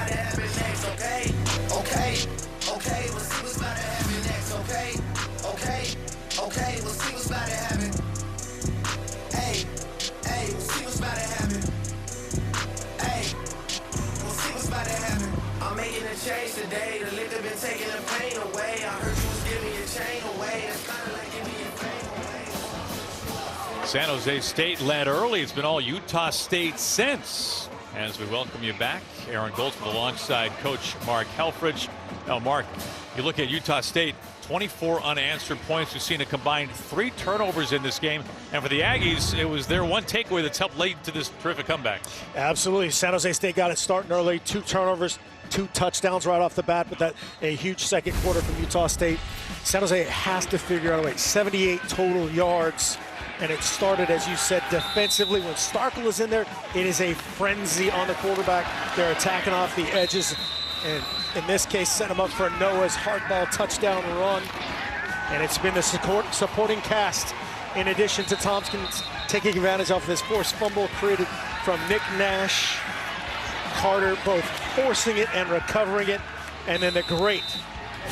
about to happen next, okay? Okay, okay, we'll see what's about to happen next, okay? Okay, okay, we'll see what's about to happen. Hey, hey, we'll see what's about to happen. Hey, we'll see what's about to happen. I'm making a change today. The liquor been taking the pain away. I heard you was giving your chain away. It's kind of like giving your fame away. San Jose State led early. It's been all Utah State since. As we welcome you back, Aaron Goldsmith alongside Coach Mark Helfrich. Now, Mark, you look at Utah State, 24 unanswered points. We've seen a combined 3 turnovers in this game. And for the Aggies, it was their one takeaway that's helped lead to this terrific comeback. Absolutely. San Jose State got it starting early. 2 turnovers, 2 touchdowns right off the bat, but that a huge second quarter from Utah State. San Jose has to figure out a way. 78 total yards. And it started, as you said, defensively. When Starkel is in there, it is a frenzy on the quarterback. They're attacking off the edges. And in this case, set him up for Noah's hardball touchdown run. And it's been the supporting cast, in addition to Tompkins taking advantage of this forced fumble created from Nick Nash. Carter both forcing it and recovering it. And then the great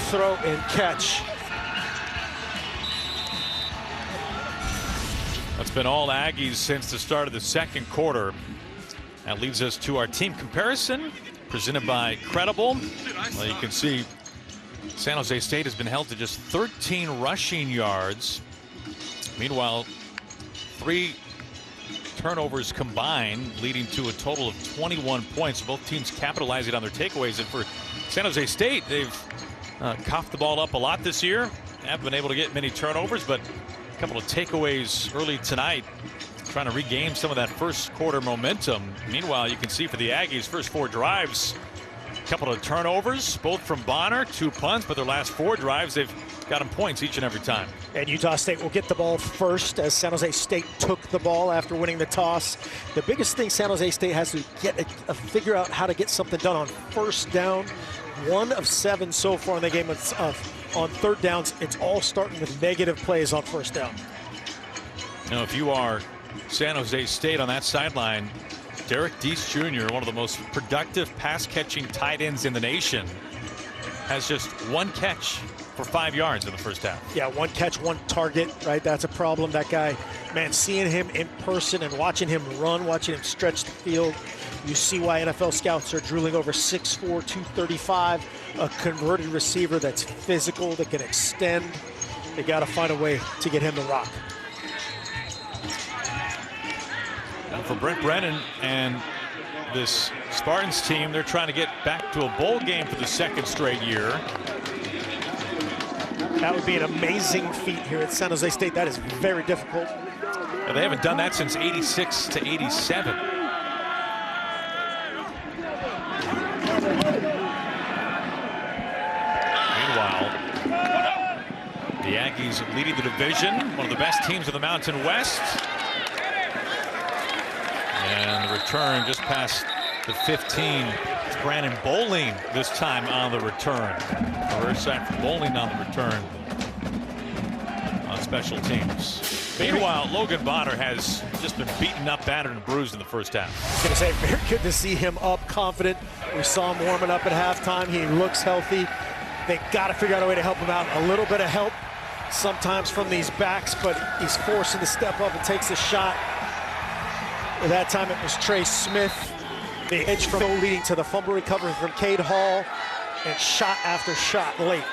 throw and catch. That's been all Aggies since the start of the second quarter. That leads us to our team comparison presented by Credible. Well, you can see San Jose State has been held to just 13 rushing yards. Meanwhile, 3 turnovers combined, leading to a total of 21 points. Both teams capitalizing on their takeaways. And for San Jose State, they've coughed the ball up a lot this year. Haven't been able to get many turnovers, but a couple of takeaways early tonight, trying to regain some of that first quarter momentum. Meanwhile, you can see for the Aggies, first 4 drives, a couple of turnovers, both from Bonner, 2 punts, but their last 4 drives, they've got them points each and every time. And Utah State will get the ball first, as San Jose State took the ball after winning the toss. The biggest thing San Jose State has to get figure out how to get something done on first down. 1 of 7 so far in the game on third downs. It's all starting with negative plays on first down. Now, if you are San Jose State on that sideline, Derek Deese Jr., one of the most productive pass-catching tight ends in the nation, has just 1 catch for 5 yards in the first half. Yeah, 1 catch, 1 target, right? That's a problem. That guy, man, seeing him in person and watching him run, watching him stretch the field, you see why NFL scouts are drooling over 6'4", 235, a converted receiver that's physical, that can extend. They got to find a way to get him to rock. For Brent Brennan and this Spartans team, they're trying to get back to a bowl game for the 2nd straight year. That would be an amazing feat here at San Jose State. That is very difficult. And they haven't done that since '86 to '87. Meanwhile, the Aggies leading the division, one of the best teams in the Mountain West. And the return just past the 15. It's Brandon Bowling this time on the return. Reverse side for Bowling on the return on special teams. Meanwhile, Logan Bonner has just been beaten up, battered, and bruised in the first half. I was going to say, very good to see him up, confident. We saw him warming up at halftime. He looks healthy. They got to figure out a way to help him out. A little bit of help sometimes from these backs, but he's forcing to step up and takes a shot. At that time, it was Trey Smith. The edge from leading to the fumble recovery from Cade Hall, and shot after shot late.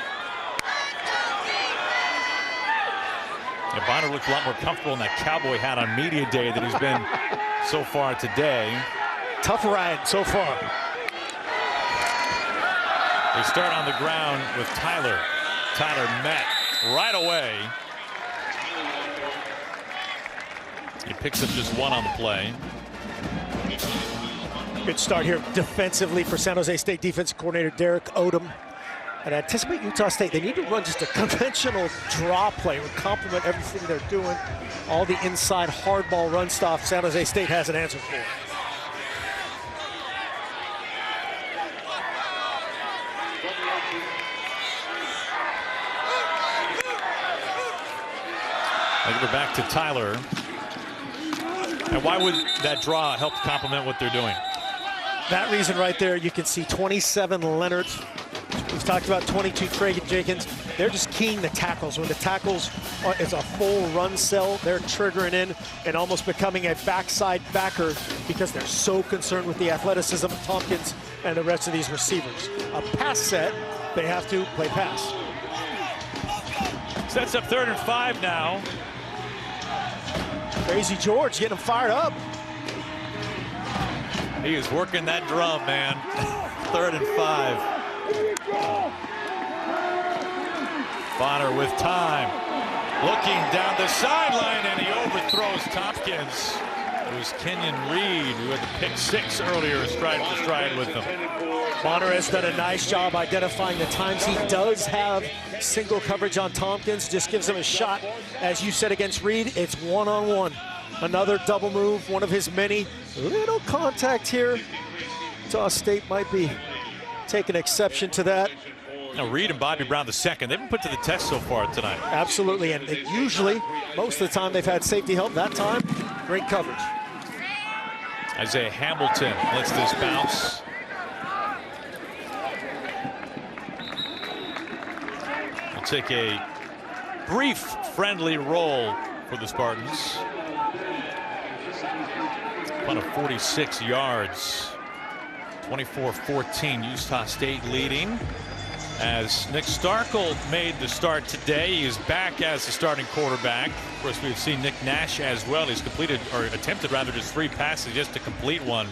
Yeah, Bonner looked a lot more comfortable in that cowboy hat on media day than he's been so far today. Tough ride so far. They start on the ground with Tyler. Tyler met right away. He picks up just 1 on the play. Good start here defensively for San Jose State defensive coordinator Derek Odom. And I anticipate Utah State, they need to run just a conventional draw play. It would complement everything they're doing. All the inside hardball run stuff San Jose State has an answer for. I'll give it back to Tyler. And why would that draw help complement what they're doing? that reason right there, you can see 27 Leonard. We've talked about 22 Trey Jenkins. They're just keying the tackles. When the tackles is a full run cell, they're triggering in and almost becoming a backside backer because they're so concerned with the athleticism of Tompkins and the rest of these receivers. A pass set, they have to play pass. Sets up 3rd and 5 now. Crazy George getting him fired up. He is working that drum, man. 3rd and 5. Bonner with time. Looking down the sideline, and he overthrows Tompkins. It was Kenyon Reed who had the pick 6 earlier, stride for stride with them. Bonner has done a nice job identifying the times he does have single coverage on Tompkins. Just gives him a shot. As you said against Reed, it's one-on-one. Another double move, one of his many. Little contact here. Utah State might be taking exception to that. Now Reed and Bobby Brown II, they've been put to the test so far tonight. Absolutely, and usually, most of the time they've had safety help. That time, great coverage. Isaiah Hamilton lets this bounce. We'll take a brief friendly roll for the Spartans. Punt of 46 yards. 24-14, Utah State leading. As Nick Starkel made the start today, he is back as the starting quarterback. Of course, we've seen Nick Nash as well. He's completed, or attempted rather, just 3 passes just to complete one.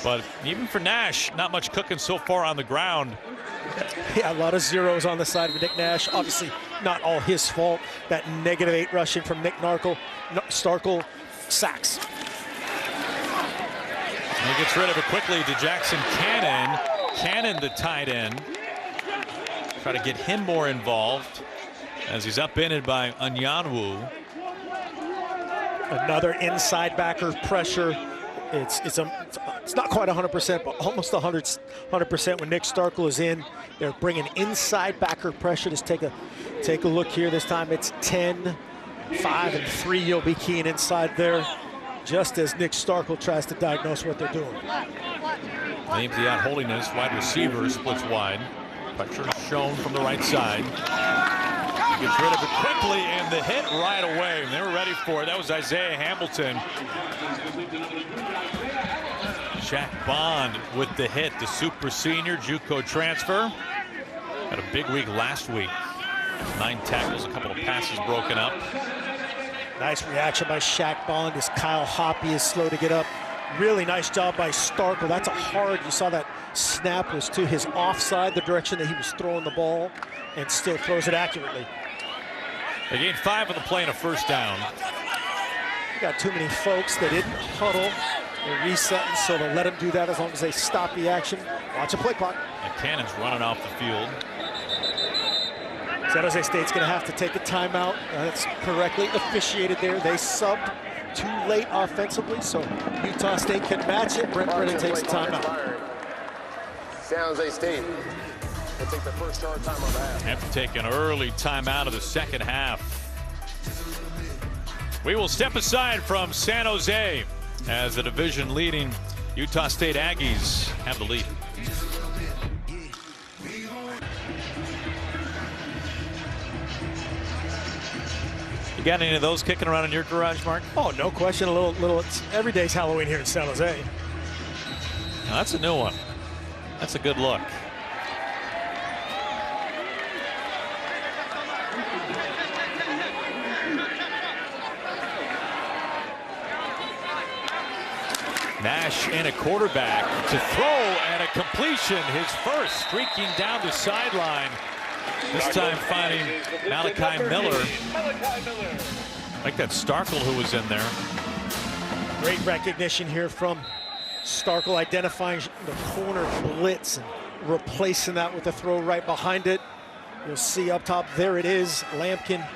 But even for Nash, not much cooking so far on the ground. Yeah, a lot of zeros on the side of Nick Nash. Obviously, not all his fault. That -8 rushing from Nick Starkel, sacks. And he gets rid of it quickly to Jackson Cannon. Cannon, the tight end. Try to get him more involved as he's upended by Anyanwu. Another inside backer pressure. It's not quite 100%, but almost 100% when Nick Starkel is in. They're bringing inside backer pressure. Just take a look here. This time it's 10, 5, and 3. You'll be keying inside there, just as Nick Starkel tries to diagnose what they're doing. Names the out holiness. Wide receiver splits wide. Pressure shown from the right side. He gets rid of it quickly, and the hit right away. They were ready for it. That was Isaiah Hamilton. Shaq Bond with the hit. The super senior JUCO transfer. Had a big week last week. 9 tackles, a couple of passes broken up. Nice reaction by Shaq Bond as Kyle Hoppy is slow to get up. Really nice job by Starkel. That's a hard, you saw that snap was to his offside, the direction that he was throwing the ball, and still throws it accurately. They gained 5 on the play and a first down. Got too many folks. They didn't huddle. They're resetting, so they'll let him do that as long as they stop the action. Watch a play clock. And Cannon's running off the field. San Jose State's going to have to take a timeout. That's correctly officiated there. They subbed too late offensively, so Utah State can match it. Brent Brennan takes a timeout. San Jose State will take the first start time of the half. Have to take an early timeout of the second half. We will step aside from San Jose as the division leading Utah State Aggies have the lead. You got any of those kicking around in your garage, Mark? Oh, no question. A little. It's every day's Halloween here in San Jose. Now, that's a new one. That's a good look. Nash and a quarterback to throw and a completion, his first, streaking down the sideline. This time finding Malachi Miller. I think that's Starkel who was in there. Great recognition here from Starkel, identifying the corner blitz and replacing that with a throw right behind it. You'll see up top, there it is. Lampkin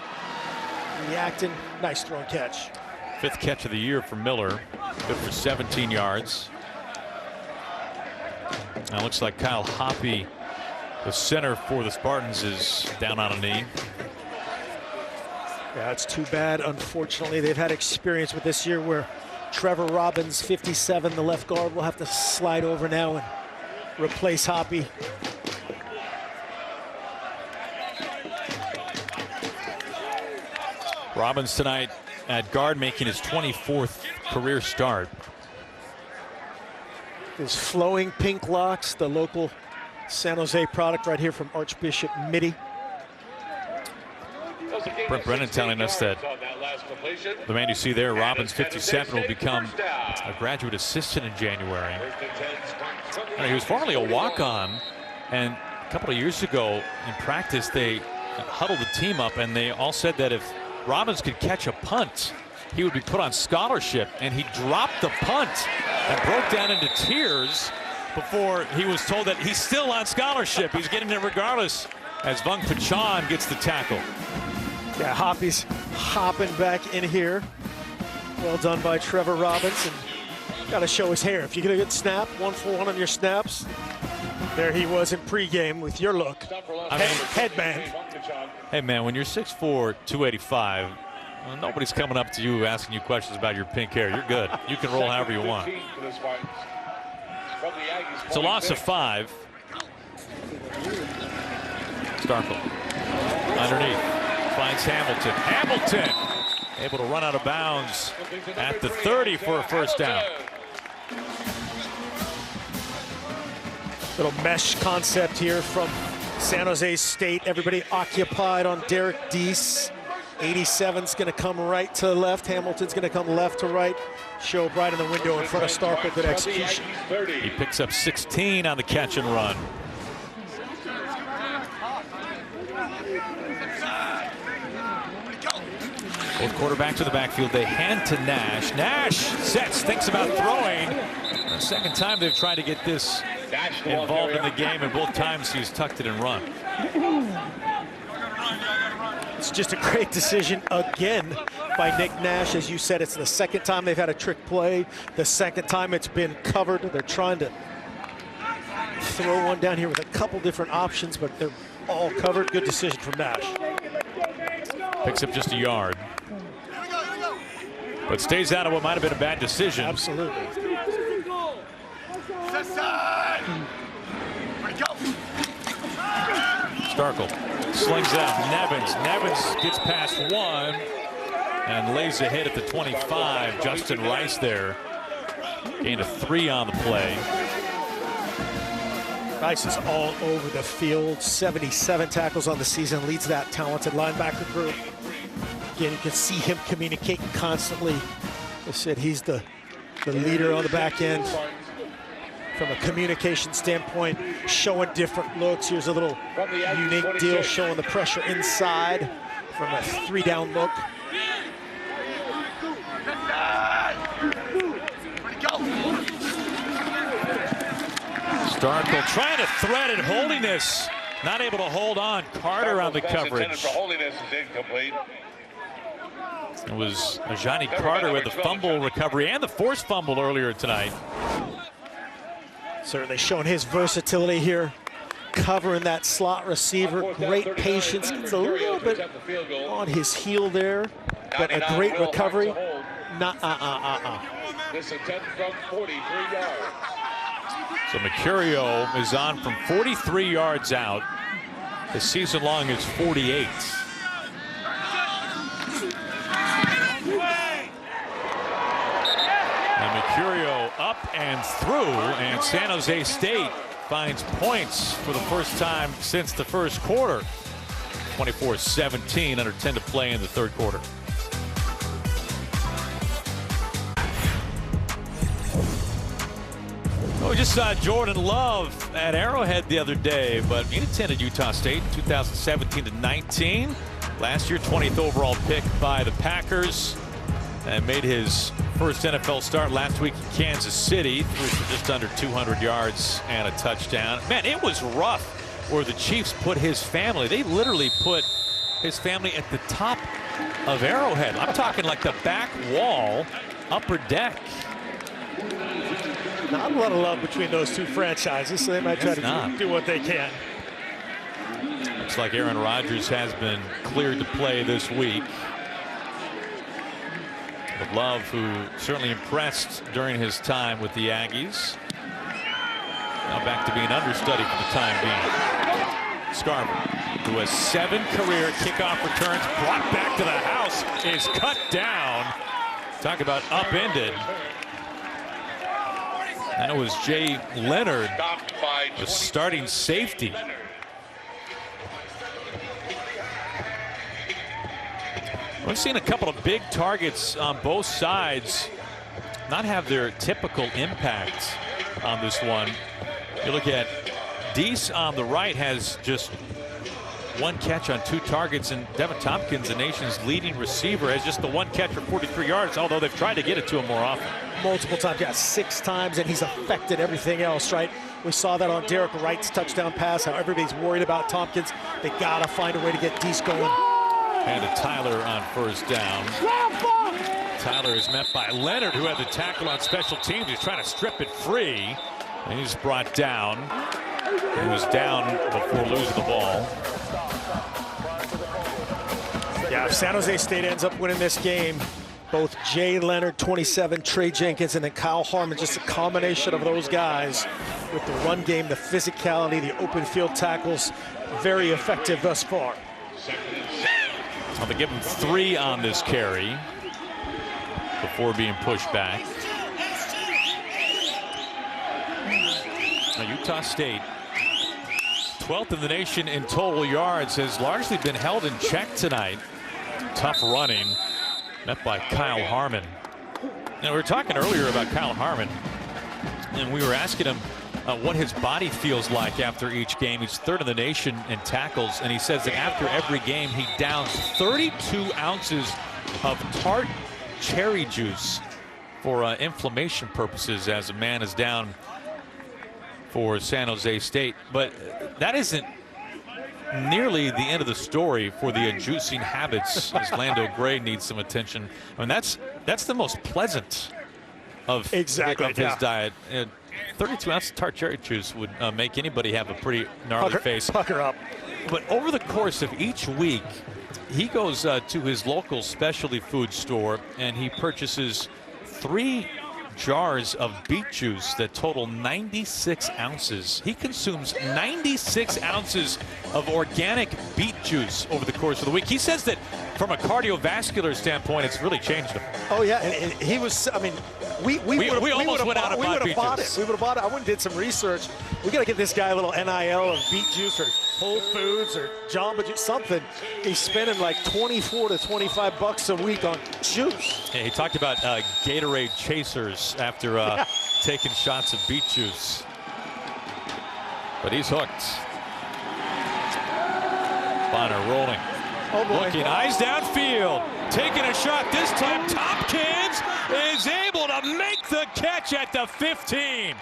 reacting. Nice throw and catch. 5th catch of the year for Miller. Good for 17 yards. Now looks like Kyle Hoppy, the center for the Spartans, is down on a knee. Yeah, it's too bad. Unfortunately, they've had experience with this year where Trevor Robbins, 57, the left guard, will have to slide over now and replace Hoppy. Robbins tonight at guard, making his 24th career start. His flowing pink locks, the local San Jose product right here from Archbishop Mitty. Brent Brennan telling us that the man you see there, Robbins, 57, will become a graduate assistant in January. And he was formerly a walk-on, and a couple of years ago in practice they huddled the team up and they all said that if Robbins could catch a punt, he would be put on scholarship, and he dropped the punt and broke down into tears before he was told that he's still on scholarship. He's getting it regardless as Vung Pachan gets the tackle. Yeah, Hoppy's hopping back in here. Well done by Trevor Robbins, and got to show his hair. If you get a good snap, 1-for-1 on your snaps. There he was in pregame with your look. Headband. Hey man, when you're 6'4", 285, well, nobody's coming up to you asking you questions about your pink hair. You're good. You can roll however you want. It's a loss of 5. Starkle underneath finds Hamilton. Hamilton able to run out of bounds at the 30 for a first down. Little mesh concept here from San Jose State. Everybody occupied on Derek Deese. 87's going to come right to left. Hamilton's going to come left to right. Show up right in the window in front of Starkle. Good execution. He picks up 16 on the catch and run. Both quarterbacks to the backfield. They hand to Nash. Nash sets, thinks about throwing. The second time they've tried to get this involved in the game, and both times he's tucked it and run. It's just a great decision again by Nick Nash. As you said, it's the second time they've had a trick play. The second time it's been covered. They're trying to throw one down here with a couple different options, but they're all covered. Good decision from Nash. Picks up just a yard, but stays out of what might have been a bad decision. Absolutely. Starkle slings out Nevins gets past 1 and lays a hit at the 25. Justin Rice there. Gained a 3 on the play. Rice is all over the field. 77 tackles on the season. Leads that talented linebacker group. Again, you can see him communicating constantly. I said he's the leader on the back end. From a communication standpoint, showing different looks. Here's a little unique deal showing the pressure inside from a 3-down look. Starkle trying to thread it. Holiness not able to hold on. Carter on the coverage. It was Johnny Carter with the fumble recovery and the forced fumble earlier tonight. Certainly showing his versatility here, covering that slot receiver. Great patience. Gets a little bit on his heel there, but a great recovery. This attempt from 43 yards. So Mercurio is on from 43 yards out. The season long is 48. And Mercurio up and through, and San Jose State finds points for the first time since the first quarter. 24-17, under 10 to play in the third quarter. Well, we just saw Jordan Love at Arrowhead the other day, but he attended Utah State in 2017-19. Last year, 20th overall pick by the Packers, and made his first NFL start last week in Kansas City. Threw for just under 200 yards and a touchdown. Man, it was rough where the Chiefs put his family. They literally put his family at the top of Arrowhead. I'm talking like the back wall, upper deck. Not a lot of love between those two franchises, so they might try to do what they can. Looks like Aaron Rodgers has been cleared to play this week. With Love, who certainly impressed during his time with the Aggies. Now back to being understudy for the time being. Scarver, who has 7 career kickoff returns, brought back to the house, is cut down. Talk about upended. That was Jay Leonard, the starting safety. We've seen a couple of big targets on both sides not have their typical impact on this one. You look at Deese on the right, has just 1 catch on 2 targets, and Devin Tompkins, the nation's leading receiver, has just the 1 catch for 43 yards, although they've tried to get it to him more often. Multiple times, yeah, 6 times, and he's affected everything else, right? We saw that on Derek Wright's touchdown pass, how everybody's worried about Tompkins. They gotta find a way to get Deese going. And to Tyler on first down. Tyler is met by Leonard, who had the tackle on special teams. He's trying to strip it free. And he's brought down. He was down before losing the ball. Yeah, if San Jose State ends up winning this game, both Jay Leonard, 27, Trey Jenkins, and then Kyle Harmon, just a combination of those guys with the run game, the physicality, the open field tackles, very effective thus far. Well, they give him 3 on this carry before being pushed back. Now, Utah State, 12th in the nation in total yards, has largely been held in check tonight. Tough running, met by Kyle Harmon. Now, we were talking earlier about Kyle Harmon, and we were asking him what his body feels like after each game. He's 3rd in the nation in tackles, and he says that after every game he downs 32 ounces of tart cherry juice for inflammation purposes as a man is down for San Jose State. But that isn't nearly the end of the story for the juicing habits, as Lando Gray needs some attention. I mean, that's the most pleasant of his diet. 32 ounces of tart cherry juice would make anybody have a pretty gnarly face. Pucker up. But over the course of each week, he goes to his local specialty food store and he purchases 3 jars of beet juice that total 96 ounces. He consumes 96 ounces of organic beet juice over the course of the week. He says that from a cardiovascular standpoint, it's really changed him. Oh yeah, and he was, I mean, we almost went out of beet juice. We would have bought it. I went and did some research. We got to get this guy a little NIL of beet juice or Whole Foods or Jamba Juice, something. He's spending like 24 to 25 bucks a week on juice. Yeah, he talked about Gatorade chasers after taking shots of beet juice. But he's hooked. Bonner rolling. Oh boy. Looking, eyes downfield. Taking a shot this time. Tompkins is able to make the catch at the 15.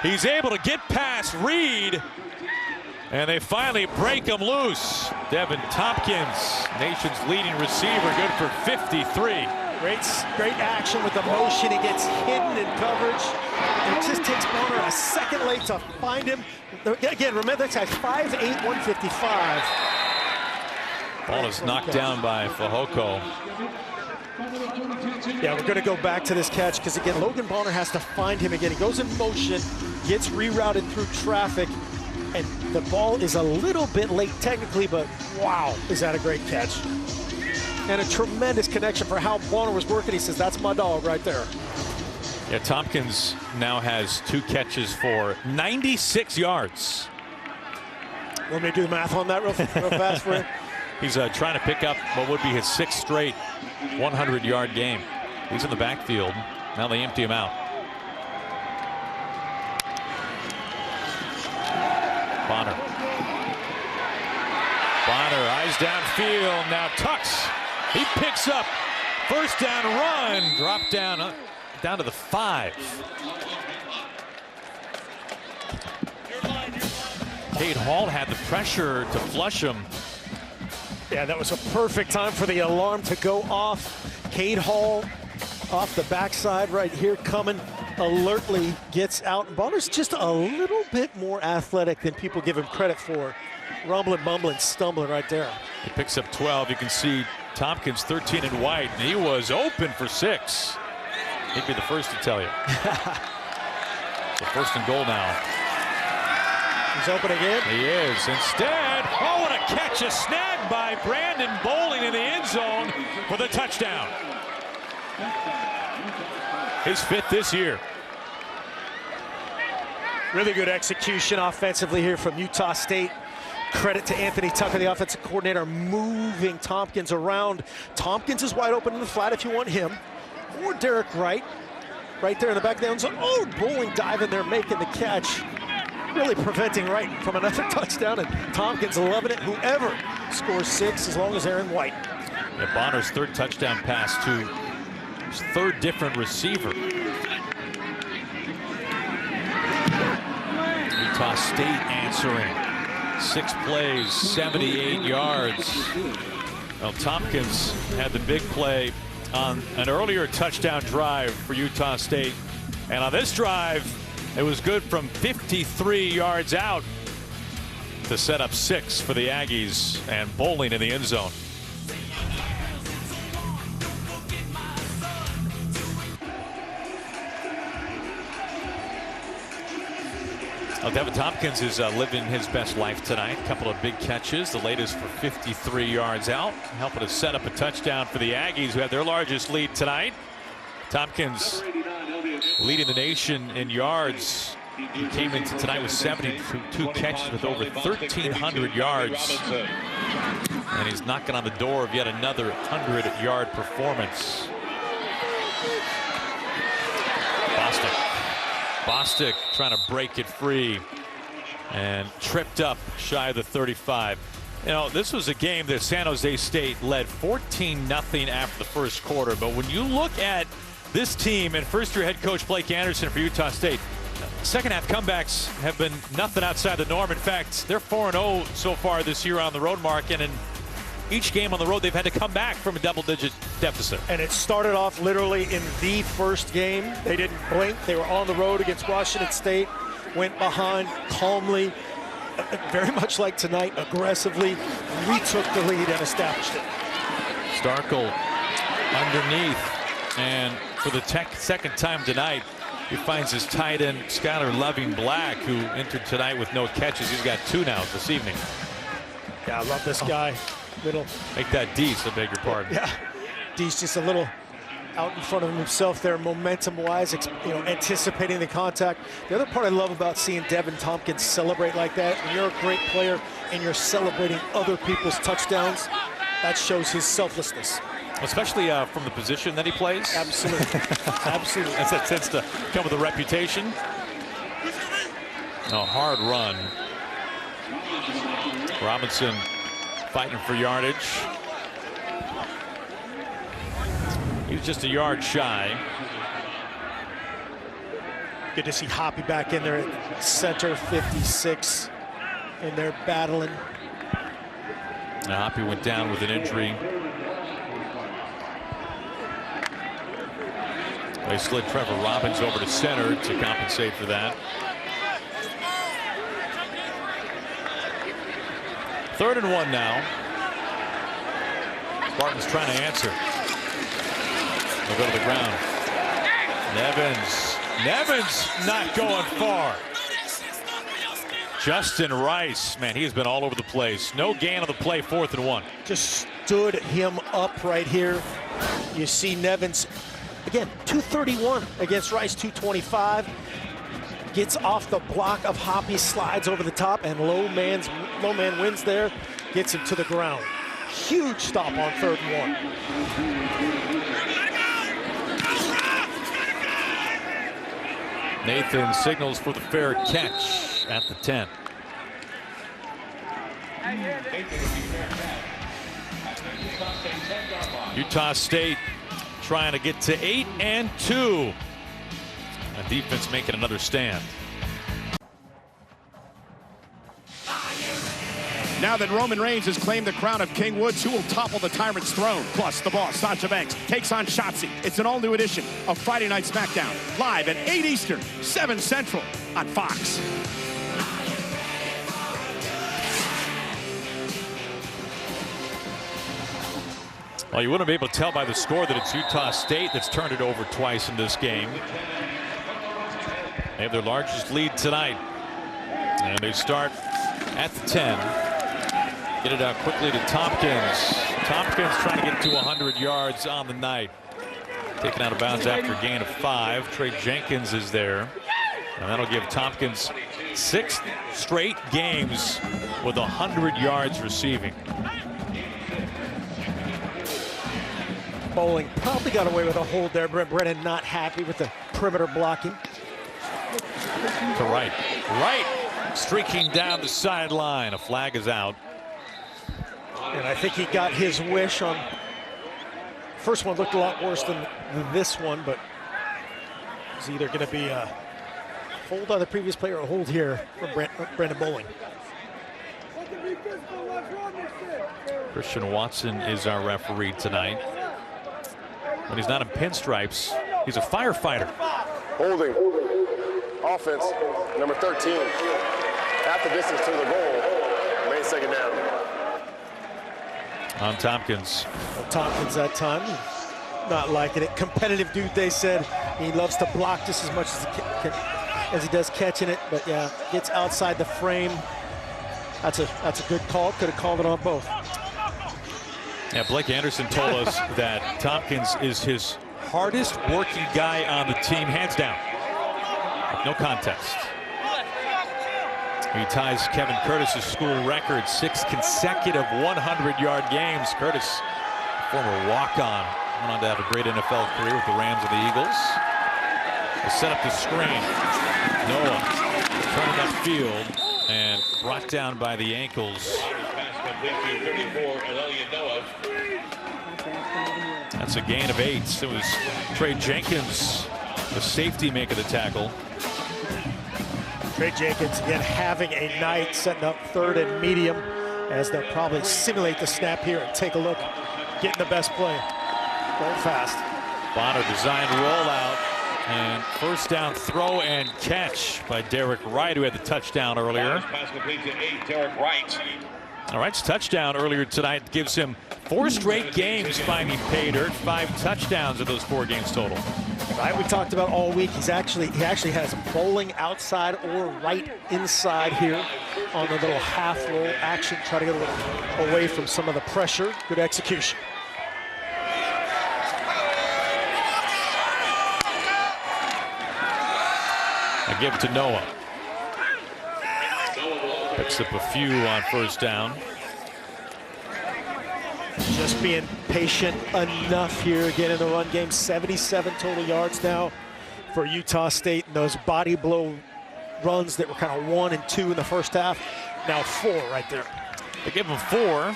He's able to get past Reed. And they finally break him loose. Devin Tompkins, nation's leading receiver, good for 53. Great action with the motion. He gets hidden in coverage. It just takes Bonner a second late to find him. Again, remember that guy's 5'8", 155. Ball is knocked down by Fehoko. Yeah, we're going to go back to this catch because, again, Logan Bonner has to find him again. He goes in motion, gets rerouted through traffic, and the ball is a little bit late technically, but wow, is that a great catch. And a tremendous connection for how Bonner was working. He says, that's my dog right there. Yeah, Tompkins now has 2 catches for 96 yards. Want me to do the math on that real fast for you? He's trying to pick up what would be his 6th straight 100-yard game. He's in the backfield. Now they empty him out. Bonner, eyes downfield, now tucks. He picks up first down run, drop down to the 5. Cade Hall had the pressure to flush him. Yeah, that was a perfect time for the alarm to go off. Cade Hall off the backside right here, coming alertly, gets out. Bonner's just a little bit more athletic than people give him credit for. Rumbling, bumbling, stumbling right there. He picks up 12. You can see Tompkins 13 in white, and he was open for 6. He'd be the first to tell you. So first and goal now. He's open again. He is. Instead, oh, what a catch, a snag by Brandon Bowling in the end zone for the touchdown. His 5th this year. Really good execution offensively here from Utah State. Credit to Anthony Tucker, the offensive coordinator, moving Tompkins around. Tompkins is wide open in the flat if you want him. Or Derek Wright, right there in the back of the end zone. Oh, Bowling diving there, making the catch. Really preventing Wright from another touchdown, and Tompkins loving it. Whoever scores 6, as long as they're in white. Yeah, Bonner's 3rd touchdown pass to his 3rd different receiver. Utah State answering. 6 plays, 78 yards. Well, Tompkins had the big play on an earlier touchdown drive for Utah State. And on this drive, it was good from 53 yards out to set up 6 for the Aggies, and Bowling in the end zone. Well, Devin Tompkins is living his best life tonight. A couple of big catches, the latest for 53 yards out, helping to set up a touchdown for the Aggies, who had their largest lead tonight. Tompkins leading the nation in yards. He came into tonight with 72 catches with over 1,300 yards. And he's knocking on the door of yet another 100-yard performance. Bostic trying to break it free and tripped up shy of the 35. You know, this was a game that San Jose State led 14-0 after the first quarter. But when you look at this team and first-year head coach Blake Anderson for Utah State, second-half comebacks have been nothing outside the norm. In fact, they're 4-0 so far this year on the road, Mark, and in each game on the road, they've had to come back from a double-digit deficit. And it started off literally in the first game. They didn't blink. They were on the road against Washington State, went behind calmly, very much like tonight, aggressively, retook the lead and established it. Starkel underneath, and for the second time tonight, he finds his tight end, Skylar Loving-Black, who entered tonight with no catches. He's got 2 now this evening. Yeah, I love this guy. Little. Make that Dees, I beg your pardon. Yeah, Dees just a little out in front of himself there, momentum-wise, anticipating the contact. The other part I love about seeing Devin Tompkins celebrate like that, when you're a great player and you're celebrating other people's touchdowns, that shows his selflessness. Especially from the position that he plays. Absolutely. Absolutely. That tends to come with a reputation. A hard run. Robinson fighting for yardage. He was just a yard shy. Good to see Hoppy back in there at center, 56, and they're battling. Now Hoppy went down with an injury. They slid Trevor Robbins over to center to compensate for that. 3rd and 1 now. Spartans trying to answer. They'll go to the ground. Nevins not going far. Justin Rice, man, he has been all over the place. No gain on the play, 4th and 1. Just stood him up right here. You see Nevins, again, 231 against Rice, 225. Gets off the block of Hoppy, slides over the top, and low man wins there, gets him to the ground. Huge stop on 3rd and 1. Nathan signals for the fair catch at the 10. Utah State trying to get to 8-2. A defense making another stand. Now that Roman Reigns has claimed the crown of King Woods, who will topple the tyrant's throne? Plus, the boss, Sasha Banks, takes on Shotzi. It's an all-new edition of Friday Night SmackDown, live at 8 Eastern, 7 Central on Fox. Well, you wouldn't be able to tell by the score that it's Utah State that's turned it over twice in this game. They have their largest lead tonight. And they start at the 10. Get it out quickly to Tompkins. Tompkins trying to get to 100 yards on the night. Taken out of bounds after a gain of 5. Trey Jenkins is there. And that'll give Tompkins 6 straight games with 100 yards receiving. Bowling probably got away with a hold there. Brennan not happy with the perimeter blocking. To Wright. Wright streaking down the sideline. A flag is out. And I think he got his wish on. First one looked a lot worse than this one, but it's either going to be a hold on the previous player or a hold here from Brandon Bowling. Christian Watson is our referee tonight. When he's not in pinstripes, he's a firefighter. Holding. Offense, number 13. Half the distance to the goal. Main second down. On Tompkins. Well, Tompkins that time, not liking it. Competitive dude, they said. He loves to block just as much as he does catching it. But yeah, gets outside the frame. That's a good call. Could have called it on both. Yeah, Blake Anderson told us that Tompkins is his hardest working guy on the team, hands down. No contest. He ties Kevin Curtis's school record, 6 consecutive 100-yard games. Curtis, former walk-on, went on to have a great NFL career with the Rams and the Eagles. They set up the screen. Noah turning upfield and brought down by the ankles. That's a gain of 8. It was Trey Jenkins, the safety, making the tackle. Trey Jenkins again having a night, setting up 3rd and medium as they'll probably simulate the snap here and take a look, getting the best play. Going fast. Bonner designed rollout and first down throw and catch by Derek Wright, who had the touchdown earlier. Pass complete to 8, Derek Wright. All right's touchdown earlier tonight gives him 4 straight games finding pay dirt, 5 touchdowns of those 4 games total. Right, we talked about all week. He actually has bowling outside or right inside here on the little half roll action. Try to get a little away from some of the pressure. Good execution. I give it to Noah. Picks up a few on first down. Just being patient enough here again in the run game. 77 total yards now for Utah State. And those body blow runs that were kind of 1 and 2 in the first half. Now 4 right there. They give him 4.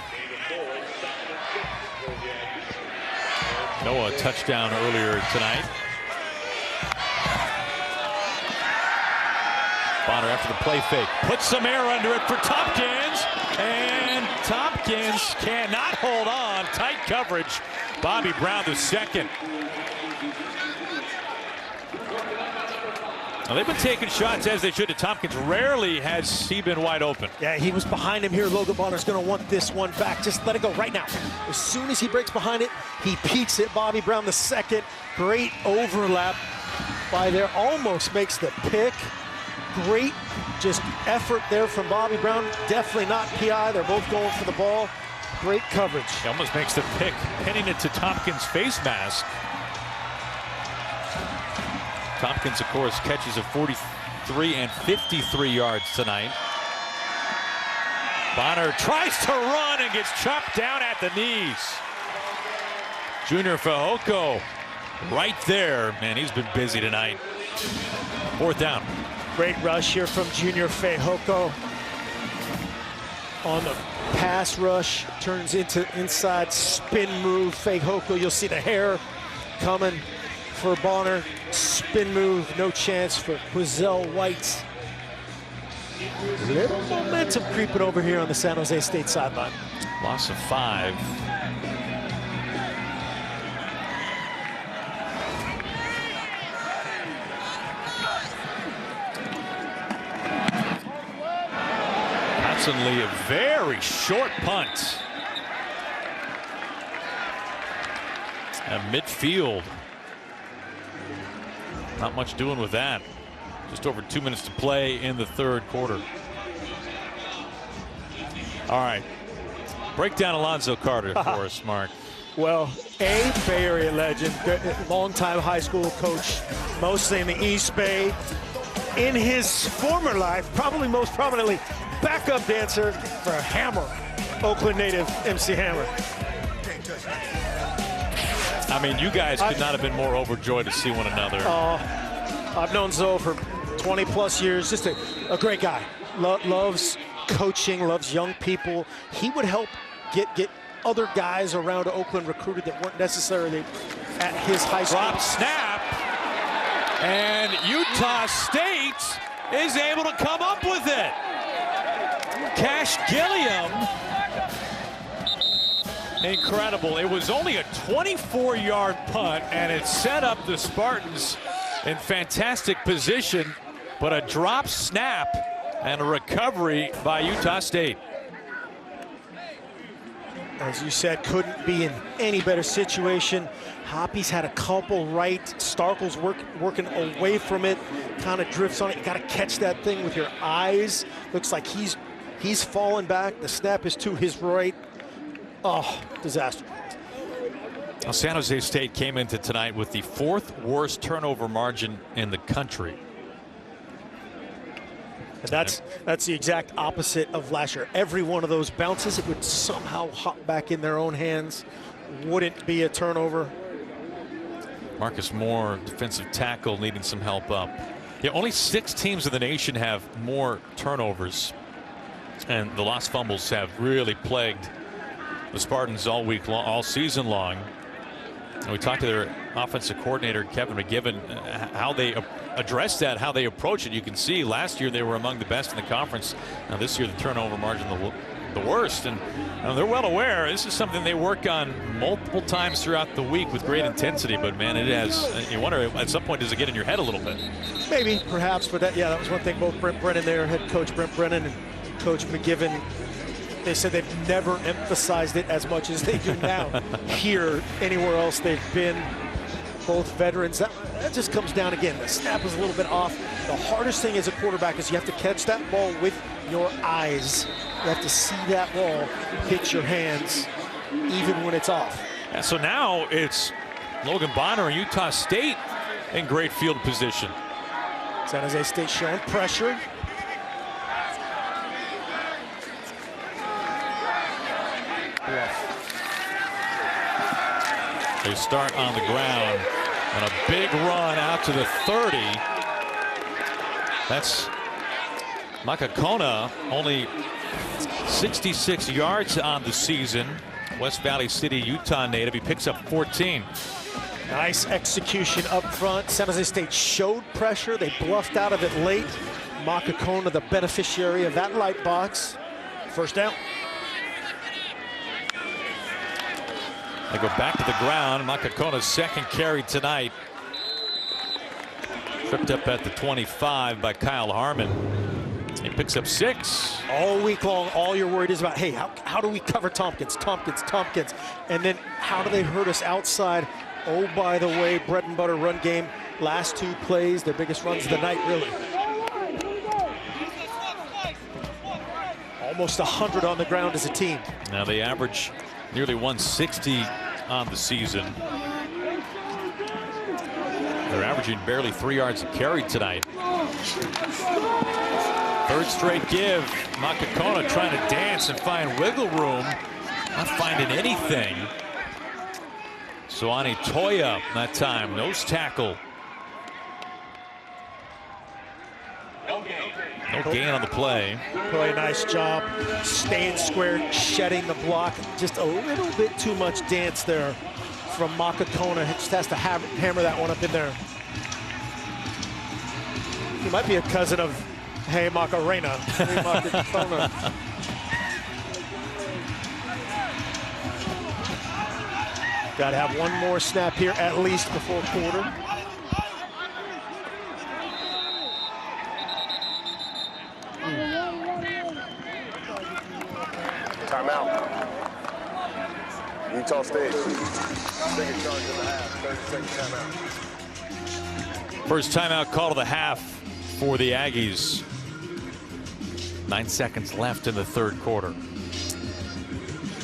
Noah touchdown earlier tonight. Bonner after the play fake. Puts some air under it for Tompkins. And Tompkins cannot hold on. Tight coverage. Bobby Brown the second. Now they've been taking shots as they should to Tompkins. Rarely has he been wide open. Yeah, he was behind him here. Logan Bonner's going to want this one back. Just let it go right now. As soon as he breaks behind it, he peeks at Bobby Brown the second. Great overlap by there. Almost makes the pick. Great just effort there from Bobby Brown. Definitely not PI. They're both going for the ball. Great coverage. He almost makes the pick, pinning it to Tompkins' face mask. Tompkins, of course, catches of 43 and 53 yards tonight. Bonner tries to run and gets chopped down at the knees. Junior Fehoko right there. Man, he's been busy tonight. 4th down. Great rush here from Junior Fehoko. On the pass rush, turns into inside spin move. Fehoko, you'll see the hair coming for Bonner. Spin move, no chance for Quizell White. Little momentum creeping over here on the San Jose State sideline. Loss of 5. Lee, a very short punt. At midfield. Not much doing with that. Just over 2 minutes to play in the third quarter. All right. Break down Alonzo Carter for us, Mark. Well, a Bay Area legend, longtime high school coach, mostly in the East Bay. In his former life, probably most prominently, backup dancer for Hammer, Oakland native MC Hammer. I mean, you guys could not have been more overjoyed to see one another. I've known Zoe for 20 plus years. Just a great guy. Loves coaching, loves young people. He would help get other guys around Oakland recruited that weren't necessarily at his high school. Drop snap, and Utah State is able to come up with it. Cash Gilliam, incredible. It was only a 24-yard punt, and it set up the Spartans in fantastic position, but a drop snap and a recovery by Utah State. As you said, couldn't be in any better situation. Hoppy's had a couple right. Starkel's working away from it, kind of drifts on it. You got to catch that thing with your eyes. Looks like he's fallen back. The snap is to his right. Oh, disaster. Well, San Jose State came into tonight with the 4th worst turnover margin in the country. And that's the exact opposite of last year. Every one of those bounces, it would somehow hop back in their own hands. Wouldn't be a turnover. Marcus Moore, defensive tackle, needing some help up. Yeah, only 6 teams in the nation have more turnovers, and the lost fumbles have really plagued the Spartans all week long, all season long. And we talked to their offensive coordinator, Kevin McGibbon, how they address that, how they approach it. You can see last year they were among the best in the conference. Now this year the turnover margin the worst, and they're well aware this is something they work on multiple times throughout the week with great intensity. But man, it has, you wonder at some point, does it get in your head a little bit? Maybe, perhaps, but that was one thing. Both Brent Brennan, their head coach Brent Brennan, and Coach McGibbon, they said they've never emphasized it as much as they do now here. Anywhere else they've been, both veterans, that just comes down again. The snap is a little bit off. The hardest thing as a quarterback is you have to catch that ball with your eyes. You have to see that ball hit your hands even when it's off. Yeah, so now it's Logan Bonner and Utah State in great field position. San Jose State showing pressure. They start on the ground and a big run out to the 30. That's Makakona, only 66 yards on the season. West Valley City, Utah native. He picks up 14. Nice execution up front. San Jose State showed pressure. They bluffed out of it late. Makakona, the beneficiary of that light box. First down. They go back to the ground. Makakona's second carry tonight. Tripped up at the 25 by Kyle Harmon. He picks up 6. All week long, all you're worried is about, hey, how do we cover Tompkins? And then how do they hurt us outside? Oh, by the way, bread and butter run game. Last 2 plays, their biggest runs of the night, really. Almost 100 on the ground as a team. Now they average nearly 160 on the season. They're averaging barely 3 yards a carry tonight. Third straight give. Makakona trying to dance and find wiggle room. Not finding anything. Soani Toya that time. Nose tackle. No gain on the play. Really nice job staying square, shedding the block. Just a little bit too much dance there from Makakona. Just has to hammer that one up in there. He might be a cousin of Hey Macarena. Hey Makakona. Got to have one more snap here at least before quarter. Timeout. Utah State. Second charge of the half. 30-second timeout. First timeout call of the half for the Aggies. 9 seconds left in the third quarter.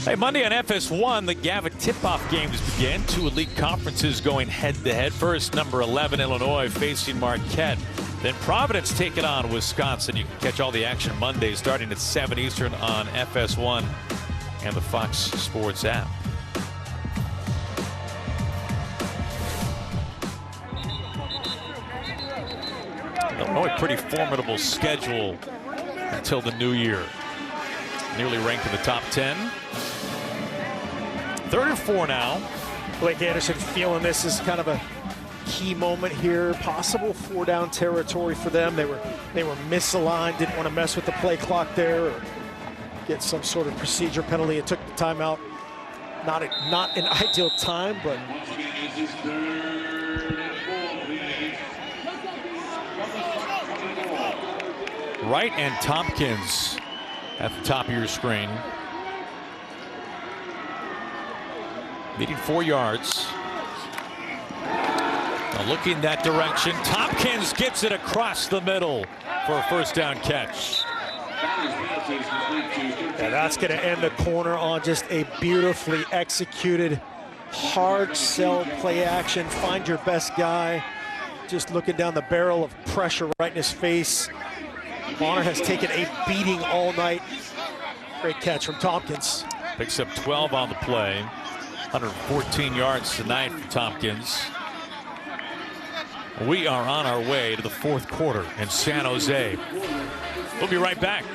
Hey, Monday on FS1, the Gavitt tip-off games begin. Two elite conferences going head-to-head. First, number 11 Illinois facing Marquette. Then Providence taking on Wisconsin. You can catch all the action Monday starting at 7 Eastern on FS1 and the Fox Sports app. Illinois, pretty formidable schedule until the new year. Nearly ranked in the top 10. 3rd and 4 now. Blake Anderson feeling this is kind of a key moment here. Possible 4-down territory for them. They were misaligned, didn't want to mess with the play clock there or get some sort of procedure penalty. It took the timeout. Not an ideal time, but Wright and Tompkins at the top of your screen. Needing 4 yards. Now looking that direction. Tompkins gets it across the middle for a first down catch. yeah, that's going to end the corner on just a beautifully executed hard sell play action. Find your best guy. Just looking down the barrel of pressure right in his face. Bonner has taken a beating all night. Great catch from Tompkins. Picks up 12 on the play. 114 yards tonight for Tompkins. We are on our way to the fourth quarter in San Jose. We'll be right back.